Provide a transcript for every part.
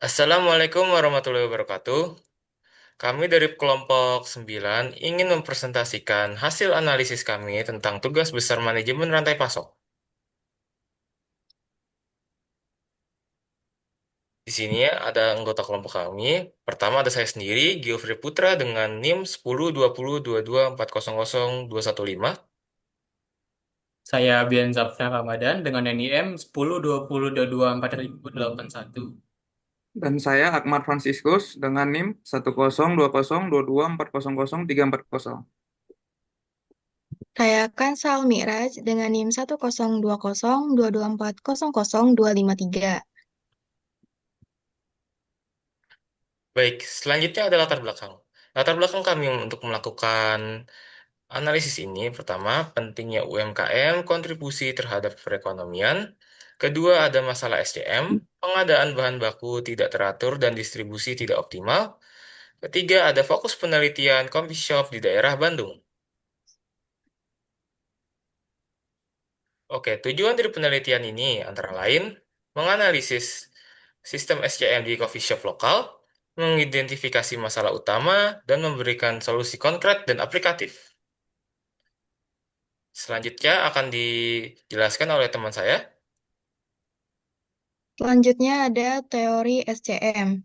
Assalamualaikum warahmatullahi wabarakatuh. Kami dari kelompok 9 ingin mempresentasikan hasil analisis kami tentang tugas besar manajemen rantai pasok. Di sini ada anggota kelompok kami. Pertama ada saya sendiri, Giofri Putra dengan NIM 102022400215. Saya Bian Zapta Ramadan dengan NIM 1020224081. Dan saya Akmal Fransiskus dengan NIM 10202224003440. Saya Kansal Mi'raj dengan NIM 10202224000253. Baik, selanjutnya ada latar belakang. Latar belakang kami untuk melakukan analisis ini, pertama, pentingnya UMKM, kontribusi terhadap perekonomian. Kedua, ada masalah SDM, pengadaan bahan baku tidak teratur dan distribusi tidak optimal. Ketiga, ada fokus penelitian coffee shop di daerah Bandung. Oke, tujuan dari penelitian ini antara lain menganalisis sistem SCM di coffee shop lokal, mengidentifikasi masalah utama, dan memberikan solusi konkret dan aplikatif. Selanjutnya akan dijelaskan oleh teman saya. Selanjutnya ada teori SCM.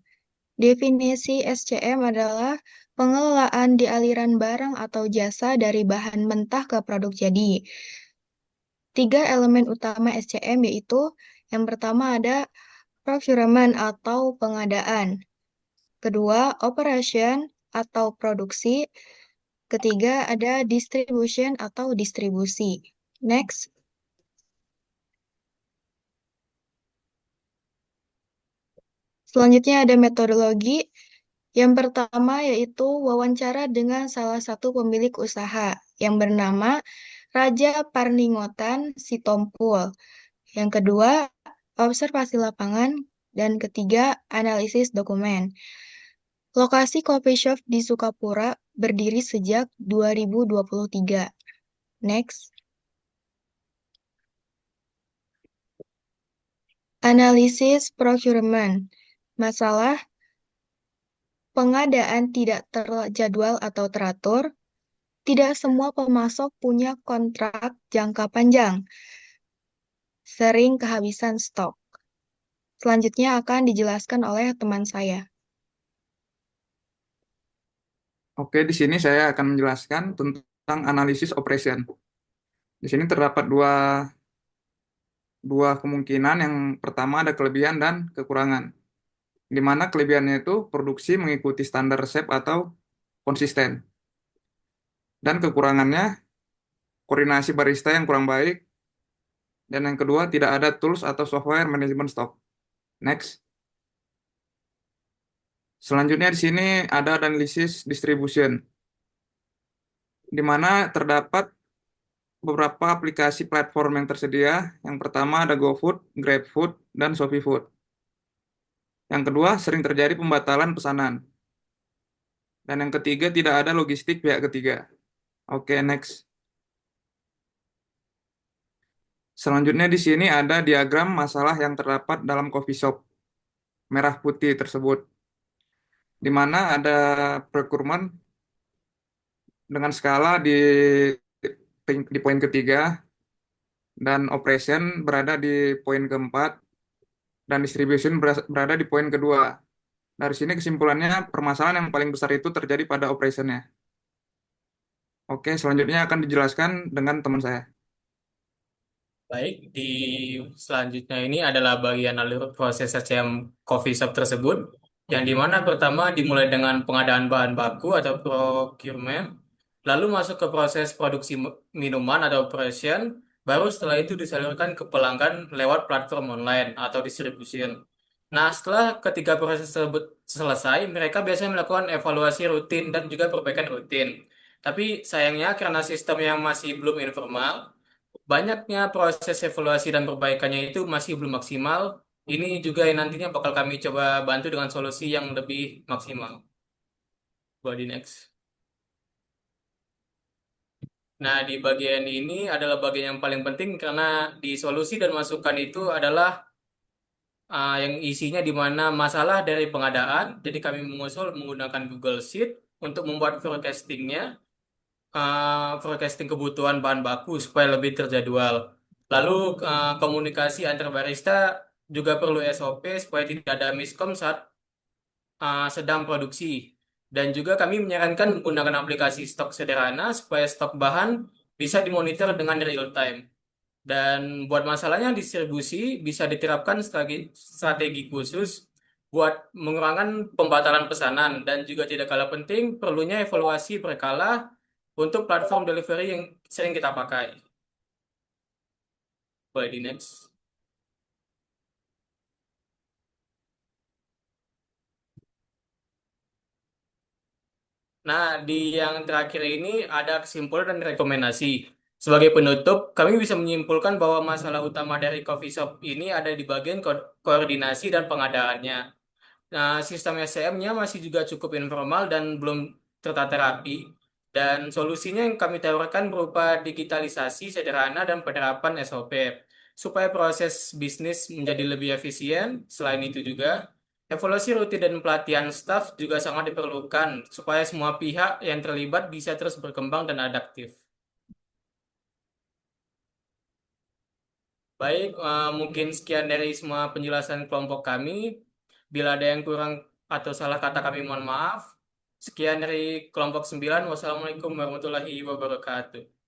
Definisi SCM adalah pengelolaan di aliran barang atau jasa dari bahan mentah ke produk jadi. Tiga elemen utama SCM yaitu yang pertama ada procurement atau pengadaan. Kedua, operation atau produksi. Ketiga, ada distribution atau distribusi. Next, selanjutnya ada metodologi. Yang pertama yaitu wawancara dengan salah satu pemilik usaha yang bernama Raja Parningotan Sitompul. Yang kedua, observasi lapangan. Dan ketiga, analisis dokumen. Lokasi coffee shop di Sukapura berdiri sejak 2023. Next, analisis procurement. Masalah pengadaan tidak terjadwal atau teratur. Tidak semua pemasok punya kontrak jangka panjang, sering kehabisan stok. Selanjutnya akan dijelaskan oleh teman saya. Oke, di sini saya akan menjelaskan tentang analisis operation. Di sini terdapat dua kemungkinan. Yang pertama ada kelebihan dan kekurangan. Di mana kelebihannya itu produksi mengikuti standar resep atau konsisten. Dan kekurangannya koordinasi barista yang kurang baik. Dan yang kedua tidak ada tools atau software manajemen stok. Next. Selanjutnya di sini ada analisis distribution, di mana terdapat beberapa aplikasi platform yang tersedia. Yang pertama ada GoFood, GrabFood, dan ShopeeFood. Yang kedua, sering terjadi pembatalan pesanan. Dan yang ketiga, tidak ada logistik pihak ketiga. Oke, next. Selanjutnya di sini ada diagram masalah yang terdapat dalam coffee shop merah putih tersebut, di mana ada procurement dengan skala di poin ketiga, dan operation berada di poin keempat, dan distribution berada di poin kedua. Dari sini kesimpulannya permasalahan yang paling besar itu terjadi pada operationnya. Oke, selanjutnya akan dijelaskan dengan teman saya. Baik, di selanjutnya ini adalah bagian alur proses SCM coffee shop tersebut, yang dimana pertama dimulai dengan pengadaan bahan baku atau procurement, lalu masuk ke proses produksi minuman atau operation, baru setelah itu disalurkan ke pelanggan lewat platform online atau distribution. Nah, setelah ketiga proses tersebut selesai, mereka biasanya melakukan evaluasi rutin dan juga perbaikan rutin. Tapi sayangnya karena sistem yang masih belum informal, banyaknya proses evaluasi dan perbaikannya itu masih belum maksimal. Ini juga yang nantinya bakal kami coba bantu dengan solusi yang lebih maksimal. Body next. Nah, di bagian ini adalah bagian yang paling penting karena di solusi dan masukan itu adalah yang isinya di mana masalah dari pengadaan. Jadi kami mengusul menggunakan Google Sheet untuk membuat forecasting kebutuhan bahan baku supaya lebih terjadwal. Lalu komunikasi antar barista juga perlu SOP supaya tidak ada miskom saat sedang produksi. Dan juga kami menyarankan menggunakan aplikasi stok sederhana supaya stok bahan bisa dimonitor dengan real time. Dan buat masalahnya distribusi bisa diterapkan strategi khusus buat mengurangi pembatalan pesanan dan juga tidak kalah penting perlunya evaluasi berkala untuk platform delivery yang sering kita pakai. Boleh di next. Nah, di yang terakhir ini ada kesimpulan dan rekomendasi. Sebagai penutup, kami bisa menyimpulkan bahwa masalah utama dari coffee shop ini ada di bagian koordinasi dan pengadaannya. Nah, sistem SCM-nya masih juga cukup informal dan belum tertata rapi. Dan solusinya yang kami tawarkan berupa digitalisasi sederhana dan penerapan SOP, supaya proses bisnis menjadi lebih efisien. Selain itu juga, evaluasi rutin dan pelatihan staf juga sangat diperlukan, supaya semua pihak yang terlibat bisa terus berkembang dan adaptif. Baik, mungkin sekian dari semua penjelasan kelompok kami. Bila ada yang kurang atau salah kata kami mohon maaf. Sekian dari kelompok 9. Wassalamualaikum warahmatullahi wabarakatuh.